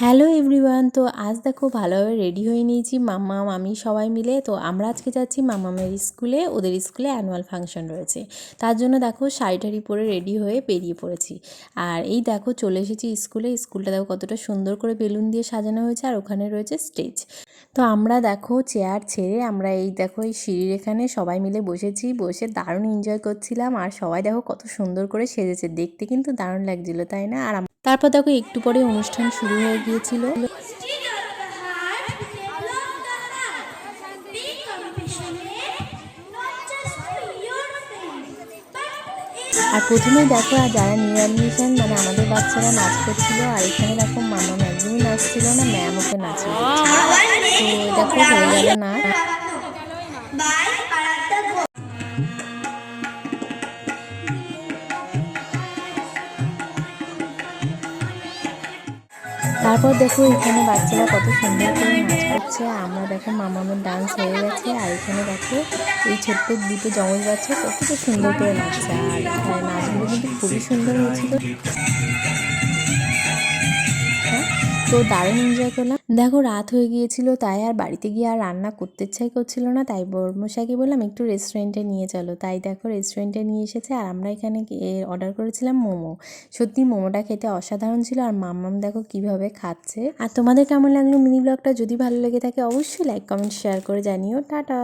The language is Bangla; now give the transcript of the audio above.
Hello everyone. তো আজ দেখো ভালোভাবে রেডি হয়ে নিয়েছি মাম্মাম আমি সবাই মিলে। তো আমরা আজকে যাচ্ছি মাম্মামের স্কুলে, ওদের স্কুলে অ্যানুয়াল ফাংশন রয়েছে। তার জন্য দেখো শাড়ি টাড়ি পরে রেডি হয়ে বেরিয়ে পড়েছি। আর এই দেখো চলে এসেছি স্কুলে। স্কুলটা দেখো কতটা সুন্দর করে বেলুন দিয়ে সাজানো হয়েছে, আর ওখানে রয়েছে স্টেজ। তো আমরা দেখো চেয়ার ছেড়ে আমরা এই দেখো এই সিঁড়ির এখানে সবাই মিলে বসেছি, বসে দারুণ এনজয় করছিলাম। আর সবাই দেখো কত সুন্দর করে সেজেছে, দেখতে কিন্তু দারুণ লাগছিল, তাই না? আর তারপর দেখো একটু পরে অনুষ্ঠান শুরু হয়ে গিয়েছিল। আর প্রথমেই দেখো আর যারা নিউ অ্যাডমিশন মানে আমাদের বাচ্চারা নাচ করছিল, আর এখানে দেখো মামা একদমই নাচছিল না, ম্যাম ওকে নাচিয়ে দিচ্ছিল। তো দেখো হয়ে গেল নাচ। তারপর দেখো এখানে বাচ্চারা কত সুন্দর করে নাচ করছে। আমরা দেখো মামামের ডান্স হয়ে গেছে, আর এখানে দেখো এই ছোট্ট দুটো জমজ বাচ্চা কতটা সুন্দর করে নাচছে। আর নাচগুলো কিন্তু খুবই সুন্দর হয়েছিল। তো দারুণ এনজয় করলাম। দেখো রাত হয়ে গিয়েছিল, তাই আর বাড়িতে গিয়ে আর রান্না করতে ইচ্ছাই করছিল না। তাই বড়মশাইকে বললাম একটু রেস্টুরেন্টে নিয়ে চলো। তাই দেখো রেস্টুরেন্টে নিয়ে এসেছে, আর আমরা এখানে অর্ডার করেছিলাম মোমো। সত্যি মোমোটা খেতে অসাধারণ ছিল। আর মাম্মাম দেখো কিভাবে খাচ্ছে। আর তোমাদের কেমন লাগলো মিনি ব্লগটা? যদি ভালো লেগে থাকে অবশ্যই লাইক কমেন্ট শেয়ার করে জানিও। টাটা।